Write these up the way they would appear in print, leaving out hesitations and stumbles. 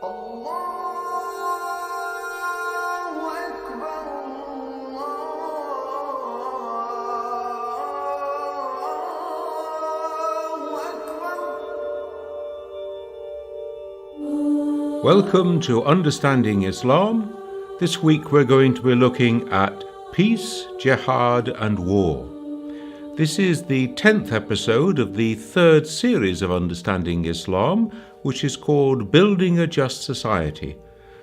Welcome to Understanding Islam. This week we're going to be looking at peace, jihad and war. This is the 10th episode of the third series of Understanding Islam, which is called Building a Just Society.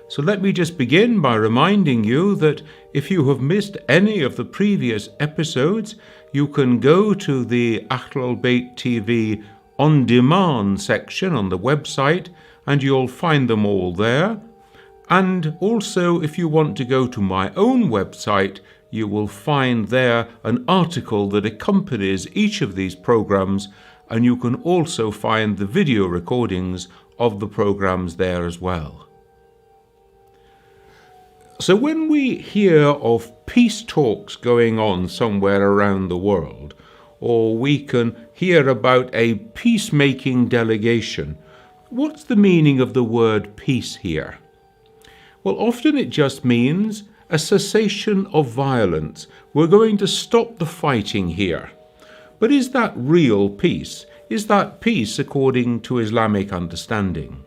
So let me just begin by reminding you that if you have missed any of the previous episodes, you can go to the Ahlul Bayt TV on demand section on the website and you'll find them all there. And also, if you want to go to my own website, you will find there an article that accompanies each of these programs, and you can also find the video recordings of the programs there as well. So when we hear of peace talks going on somewhere around the world, or we can hear about a peacemaking delegation, what's the meaning of the word peace here? Well, often it just means a cessation of violence. We're going to stop the fighting here. But is that real peace? Is that peace according to Islamic understanding?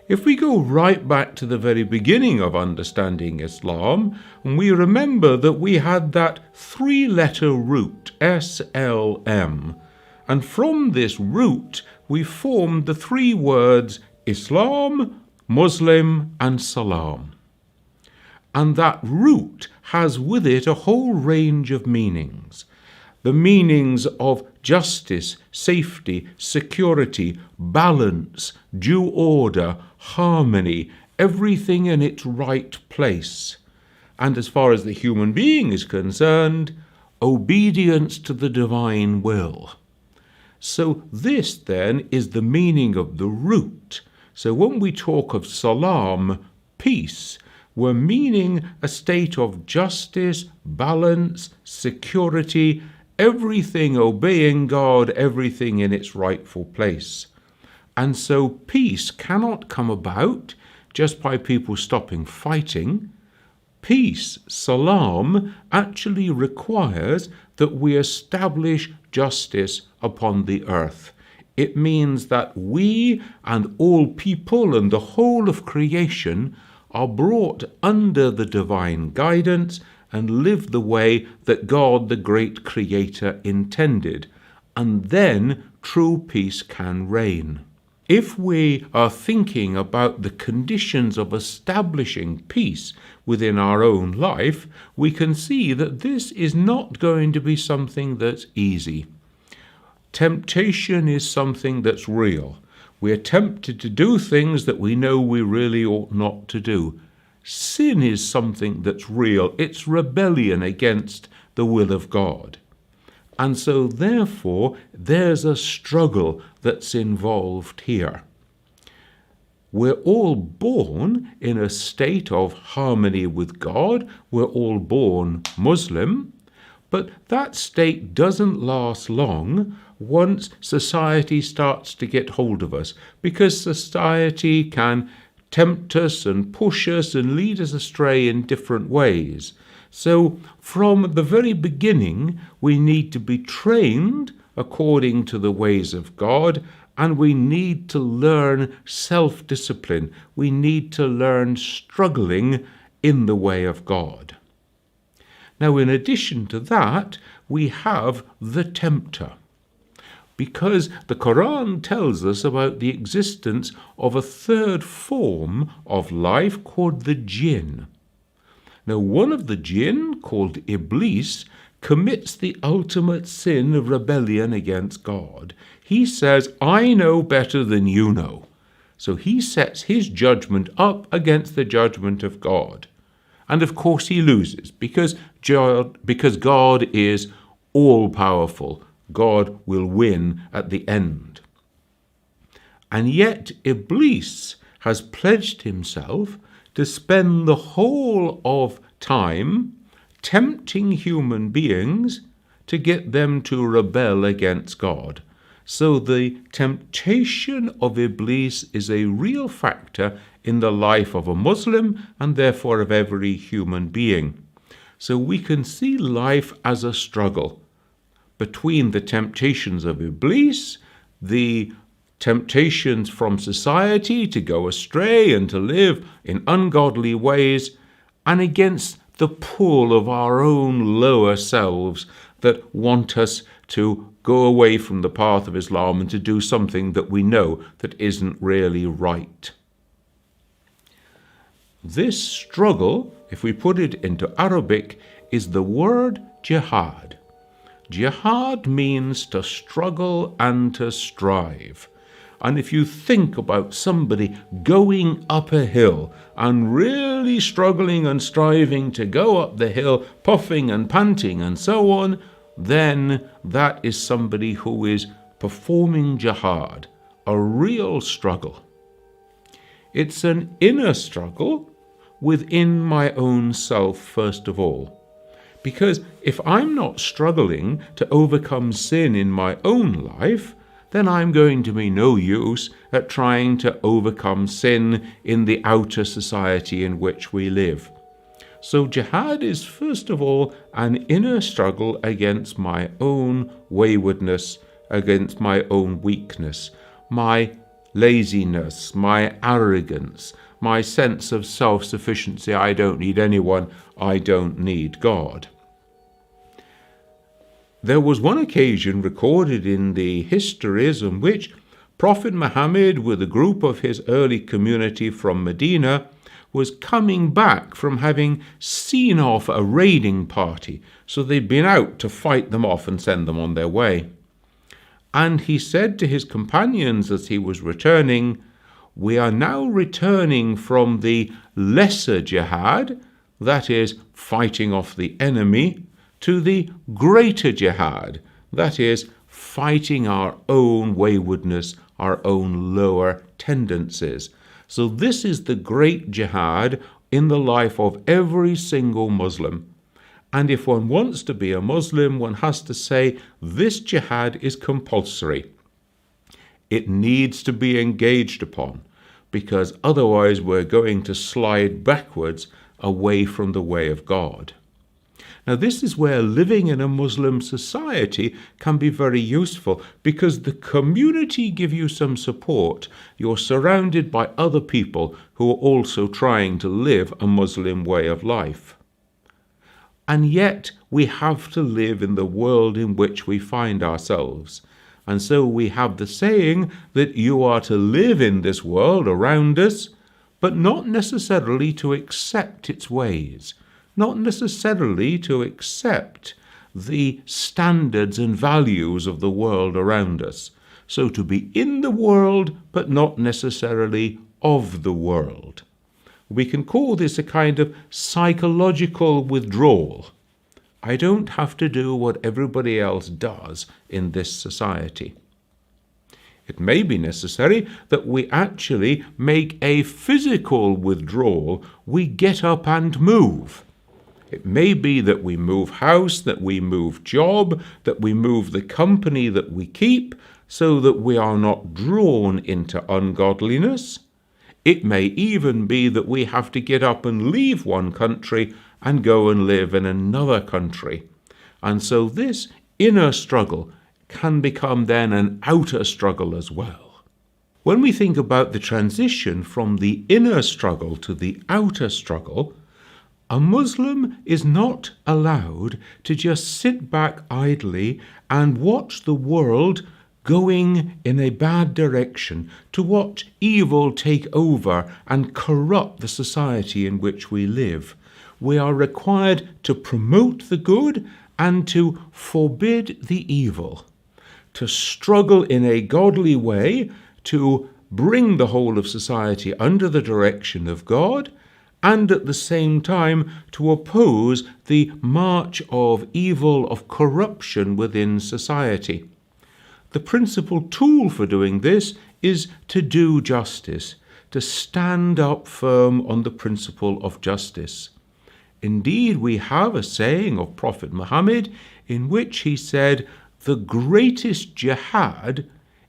If we go right back to the very beginning of understanding Islam, and we remember that we had that three-letter root, SLM, and from this root we formed the three words Islam, Muslim and Salam. And that root has with it a whole range of meanings. The meanings of justice, safety, security, balance, due order, harmony, everything in its right place. And as far as the human being is concerned, obedience to the divine will. So this then is the meaning of the root. So when we talk of salam, peace, we're meaning a state of justice, balance, security, everything obeying God, everything in its rightful place. And so peace cannot come about just by people stopping fighting. Peace, salam, actually requires that we establish justice upon the earth. It means that we and all people and the whole of creation are brought under the divine guidance and live the way that God, the great creator, intended. And then true peace can reign. If we are thinking about the conditions of establishing peace within our own life, we can see that this is not going to be something that's easy. Temptation is something that's real. We are tempted to do things that we know we really ought not to do. Sin is something that's real. It's rebellion against the will of God. And so, therefore, there's a struggle that's involved here. We're all born in a state of harmony with God. We're all born Muslim. But that state doesn't last long once society starts to get hold of us, because society can tempt us and push us and lead us astray in different ways. So from the very beginning, we need to be trained according to the ways of God, and we need to learn self-discipline. We need to learn struggling in the way of God. Now, in addition to that, we have the tempter, because the Quran tells us about the existence of a third form of life called the jinn. Now, one of the jinn, called Iblis, commits the ultimate sin of rebellion against God. He says, I know better than you know. So he sets his judgment up against the judgment of God. And of course he loses, because God is all-powerful. God will win at the end. And yet Iblis has pledged himself to spend the whole of time tempting human beings to get them to rebel against God. So the temptation of Iblis is a real factor in the life of a Muslim and therefore of every human being. So we can see life as a struggle between the temptations of Iblis, the temptations from society to go astray and to live in ungodly ways, and against the pull of our own lower selves that want us to go away from the path of Islam and to do something that we know that isn't really right. This struggle, if we put it into Arabic, is the word jihad. Jihad means to struggle and to strive. And if you think about somebody going up a hill and really struggling and striving to go up the hill, puffing and panting and so on, then that is somebody who is performing jihad, a real struggle. It's an inner struggle within my own self, first of all. Because if I'm not struggling to overcome sin in my own life, then I'm going to be no use at trying to overcome sin in the outer society in which we live. So jihad is first of all an inner struggle against my own waywardness, against my own weakness, my laziness, my arrogance, my sense of self-sufficiency. I don't need anyone, I don't need God. There was one occasion recorded in the histories in which Prophet Muhammad, with a group of his early community from Medina, was coming back from having seen off a raiding party. So they'd been out to fight them off and send them on their way. And he said to his companions as he was returning, "We are now returning from the lesser jihad, that is, fighting off the enemy, to the greater jihad, that is, fighting our own waywardness, our own lower tendencies." So this is the great jihad in the life of every single Muslim. And if one wants to be a Muslim, one has to say this jihad is compulsory. It needs to be engaged upon, because otherwise we're going to slide backwards away from the way of God. Now, this is where living in a Muslim society can be very useful, because the community give you some support. You're surrounded by other people who are also trying to live a Muslim way of life. And yet we have to live in the world in which we find ourselves. And so we have the saying that you are to live in this world around us, but not necessarily to accept its ways, not necessarily to accept the standards and values of the world around us. So to be in the world, but not necessarily of the world. We can call this a kind of psychological withdrawal. I don't have to do what everybody else does in this society. It may be necessary that we actually make a physical withdrawal. We get up and move. It may be that we move house, that we move job, that we move the company that we keep, so that we are not drawn into ungodliness. It may even be that we have to get up and leave one country and go and live in another country. And so this inner struggle can become then an outer struggle as well. When we think about the transition from the inner struggle to the outer struggle, a Muslim is not allowed to just sit back idly and watch the world going in a bad direction, to watch evil take over and corrupt the society in which we live. We are required to promote the good and to forbid the evil, to struggle in a godly way, to bring the whole of society under the direction of God, and at the same time to oppose the march of evil, of corruption within society. The principal tool for doing this is to do justice, to stand up firm on the principle of justice. Indeed, we have a saying of Prophet Muhammad in which he said, "The greatest jihad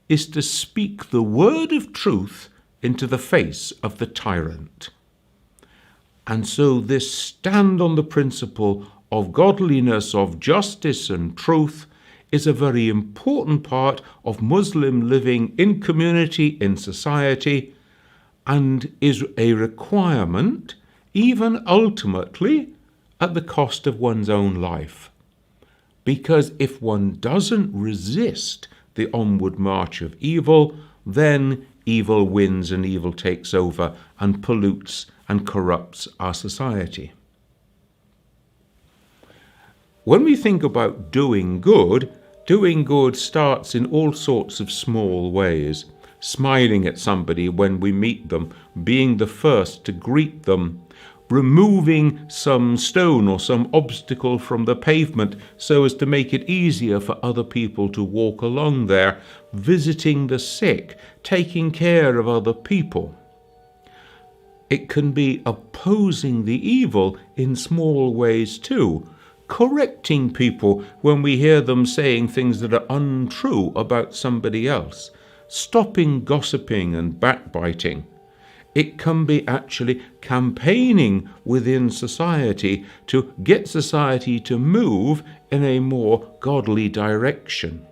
is to speak the word of truth into the face of the tyrant. And so this stand on the principle of godliness, of justice and truth is a very important part of Muslim living in community, in society, and is a requirement, even ultimately, at the cost of one's own life. Because if one doesn't resist the onward march of evil, then evil wins and evil takes over and pollutes and corrupts our society. When we think about doing good starts in all sorts of small ways. Smiling at somebody when we meet them, being the first to greet them, removing some stone or some obstacle from the pavement so as to make it easier for other people to walk along there, visiting the sick, taking care of other people. It can be opposing the evil in small ways too, correcting people when we hear them saying things that are untrue about somebody else, stopping gossiping and backbiting. It can be actually campaigning within society to get society to move in a more godly direction.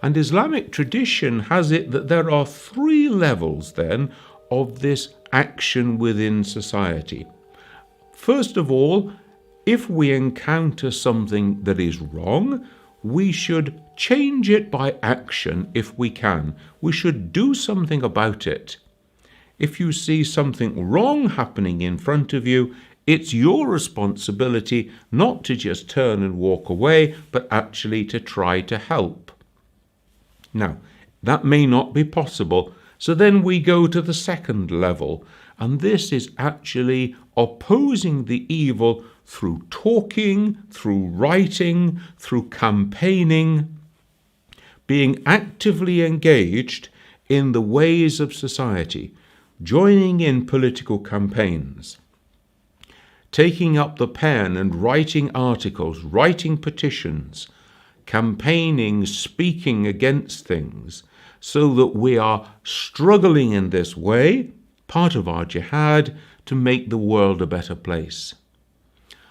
And Islamic tradition has it that there are 3 levels then of this action within society. First of all, if we encounter something that is wrong, we should change it by action if we can. We should do something about it. If you see something wrong happening in front of you, it's your responsibility not to just turn and walk away, but actually to try to help. Now, that may not be possible, so then we go to the second level, and this is actually opposing the evil through talking, through writing, through campaigning, being actively engaged in the ways of society, joining in political campaigns, taking up the pen and writing articles, writing petitions, campaigning, speaking against things, so that we are struggling in this way, part of our jihad, to make the world a better place.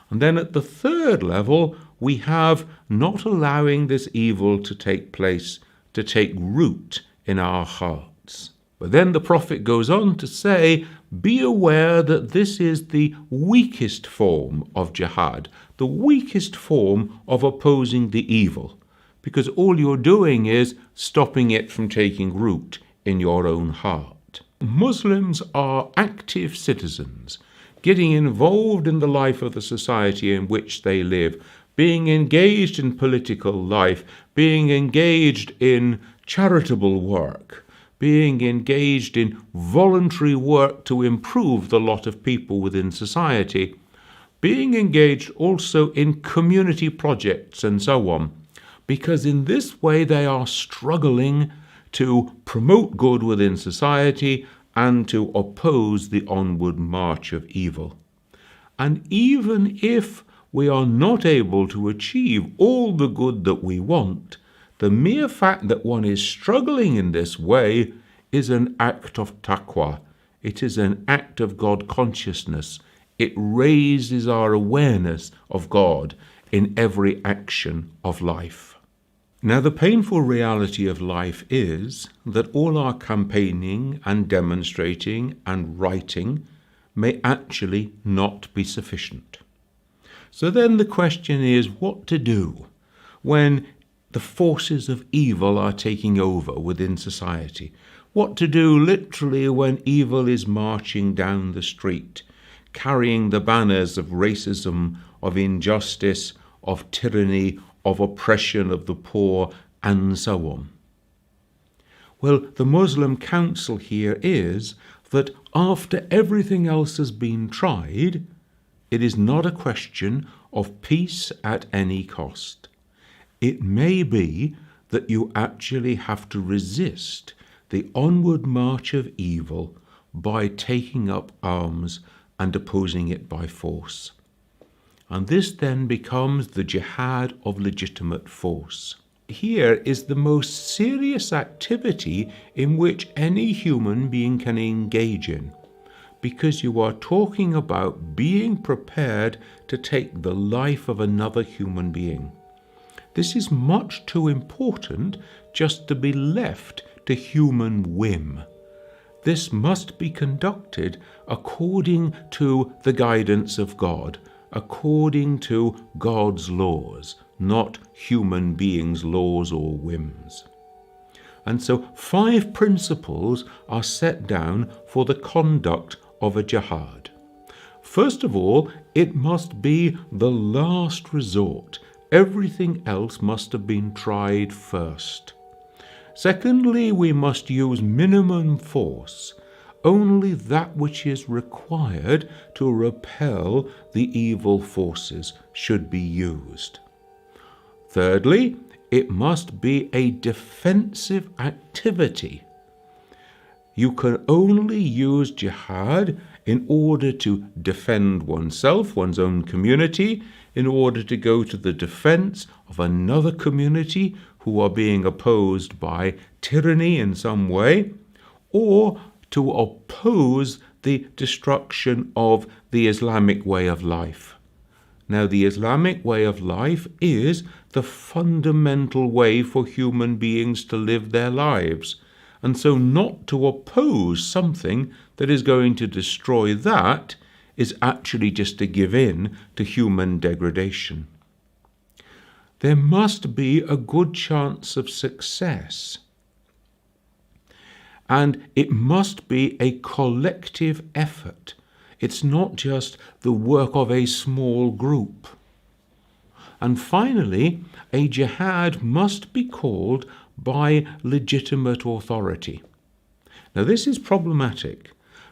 And then at the third level, we have not allowing this evil to take place, to take root in our hearts. But then the Prophet goes on to say, be aware that this is the weakest form of jihad, the weakest form of opposing the evil, because all you're doing is stopping it from taking root in your own heart. Muslims are active citizens, getting involved in the life of the society in which they live, being engaged in political life, being engaged in charitable work, being engaged in voluntary work to improve the lot of people within society, being engaged also in community projects and so on, because in this way they are struggling to promote good within society and to oppose the onward march of evil. And even if we are not able to achieve all the good that we want, the mere fact that one is struggling in this way is an act of taqwa. It is an act of God consciousness. It raises our awareness of God in every action of life. Now, the painful reality of life is that all our campaigning and demonstrating and writing may actually not be sufficient. So then the question is what to do when the forces of evil are taking over within society. What to do literally when evil is marching down the street, carrying the banners of racism, of injustice, of tyranny, of oppression of the poor, and so on. Well, the Muslim counsel here is that after everything else has been tried, it is not a question of peace at any cost. It may be that you actually have to resist the onward march of evil by taking up arms and opposing it by force. And this then becomes the jihad of legitimate force. here is the most serious activity in which any human being can engage in, because you are talking about being prepared to take the life of another human being. This is much too important just to be left to human whim. This must be conducted according to the guidance of God, according to God's laws, not human beings' laws or whims. And so 5 principles are set down for the conduct of a jihad. First of all, it must be the last resort. Everything else must have been tried first. Secondly, we must use minimum force. Only that which is required to repel the evil forces should be used. Thirdly, it must be a defensive activity. You can only use jihad in order to defend oneself, one's own community, in order to go to the defense of another community who are being opposed by tyranny in some way, or to oppose the destruction of the Islamic way of life. Now, the Islamic way of life is the fundamental way for human beings to live their lives, and so not to oppose something that is going to destroy that is actually just to give in to human degradation. There must be a good chance of success, and it must be a collective effort. It's not just the work of a small group. And finally, a jihad must be called by legitimate authority. Now, this is problematic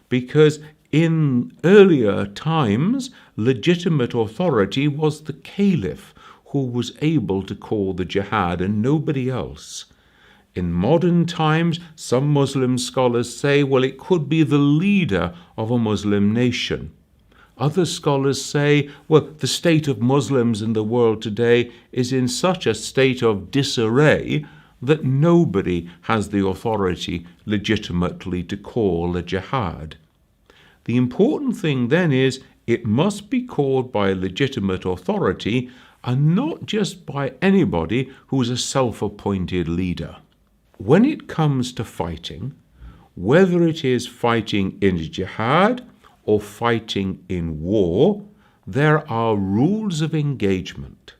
because in earlier times, legitimate authority was the caliph who was able to call the jihad and nobody else. In modern times, some Muslim scholars say, well, it could be the leader of a Muslim nation. Other scholars say, well, the state of Muslims in the world today is in such a state of disarray that nobody has the authority legitimately to call a jihad. The important thing then is it must be called by legitimate authority and not just by anybody who's a self-appointed leader. When it comes to fighting, whether it is fighting in jihad or fighting in war, there are rules of engagement.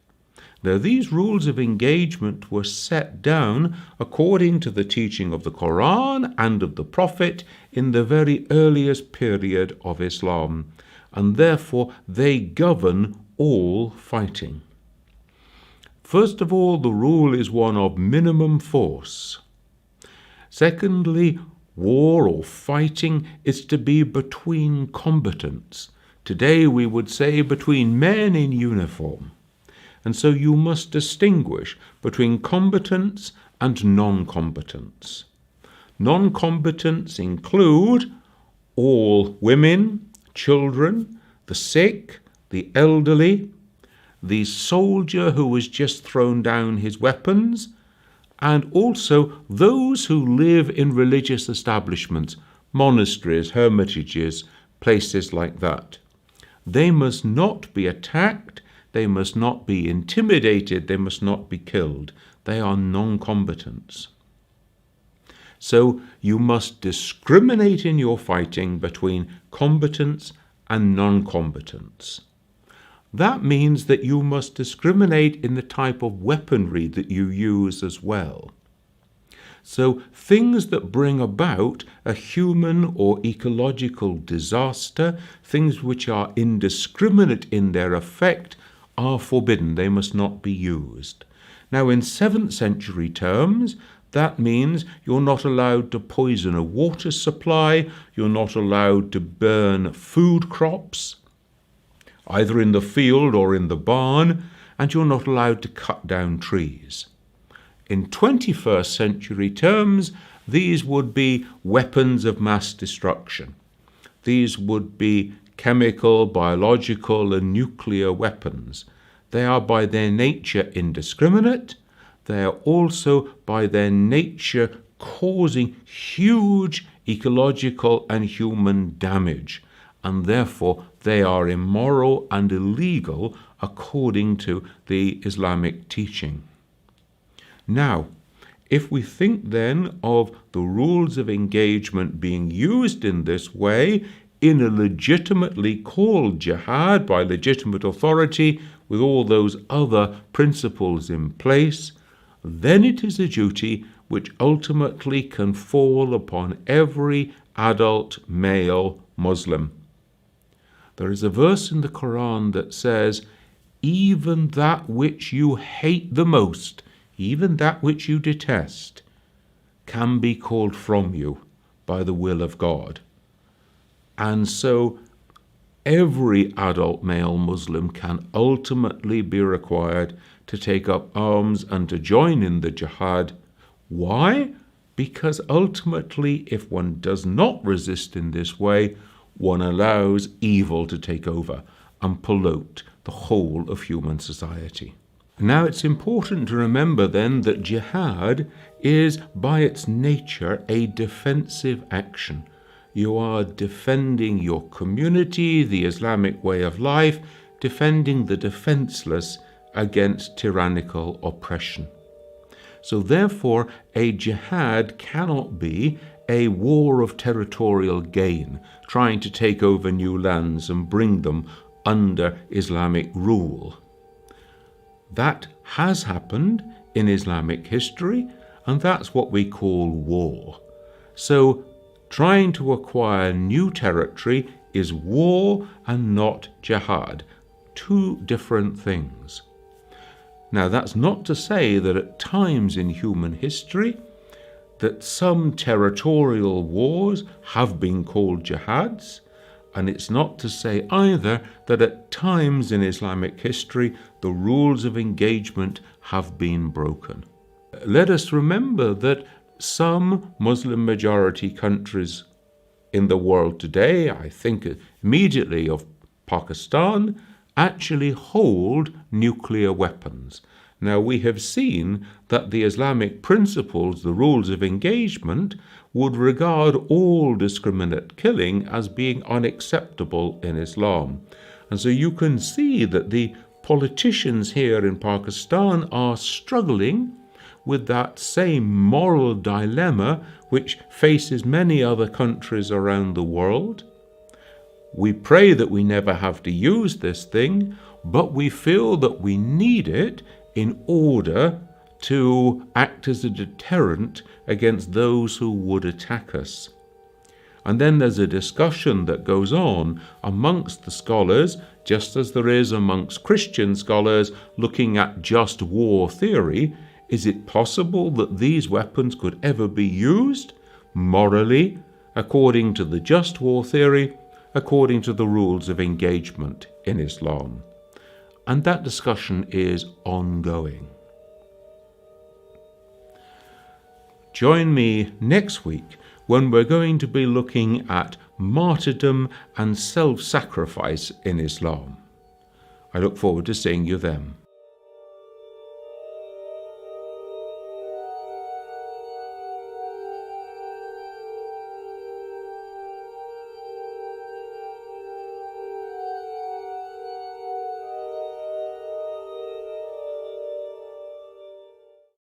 Now, these rules of engagement were set down according to the teaching of the Quran and of the Prophet in the very earliest period of Islam, and therefore they govern all fighting. First of all, the rule is one of minimum force. Secondly, war or fighting is to be between combatants. Today we would say between men in uniform. And so you must distinguish between combatants and non-combatants. Non-combatants include all women, children, the sick, the elderly, the soldier who has just thrown down his weapons, and also those who live in religious establishments, monasteries, hermitages, places like that. They must not be attacked, they must not be intimidated, they must not be killed. They are non-combatants. So you must discriminate in your fighting between combatants and non-combatants. That means that you must discriminate in the type of weaponry that you use as well. So things that bring about a human or ecological disaster, things which are indiscriminate in their effect, are forbidden. They must not be used. Now, in 7th century terms, that means you're not allowed to poison a water supply, you're not allowed to burn food crops, either in the field or in the barn, and you're not allowed to cut down trees. In 21st century terms, these would be weapons of mass destruction. These would be chemical, biological, and nuclear weapons. They are by their nature indiscriminate. they are also by their nature causing huge ecological and human damage, and therefore they are immoral and illegal according to the Islamic teaching. Now, if we think then of the rules of engagement being used in this way in a legitimately called jihad by legitimate authority with all those other principles in place, then it is a duty which ultimately can fall upon every adult male Muslim. There is a verse in the Quran that says, even that which you hate the most, even that which you detest, can be called from you by the will of God. And so every adult male Muslim can ultimately be required to take up arms and to join in the jihad. Why? Because ultimately, if one does not resist in this way, one allows evil to take over and pollute the whole of human society. Now, it's important to remember then that jihad is by its nature a defensive action. You are defending your community, the Islamic way of life, defending the defenseless against tyrannical oppression. So therefore, a jihad cannot be a war of territorial gain, trying to take over new lands and bring them under Islamic rule. That has happened in Islamic history, and that's what we call war. So trying to acquire new territory is war and not jihad. Two different things. Now, that's not to say that at times in human history that some territorial wars have been called jihads, and it's not to say either that at times in Islamic history the rules of engagement have been broken. Let us remember that some Muslim majority countries in the world today, I think immediately of Pakistan, actually hold nuclear weapons. Now, we have seen that the Islamic principles, the rules of engagement, would regard all discriminate killing as being unacceptable in Islam. And so you can see that the politicians here in Pakistan are struggling with that same moral dilemma which faces many other countries around the world. We pray that we never have to use this thing, but we feel that we need it in order to act as a deterrent against those who would attack us. And then there's a discussion that goes on amongst the scholars, just as there is amongst Christian scholars looking at just war theory. Is it possible that these weapons could ever be used morally, according to the just war theory, according to the rules of engagement in Islam? And that discussion is ongoing. Join me next week when we're going to be looking at martyrdom and self-sacrifice in Islam. I look forward to seeing you then.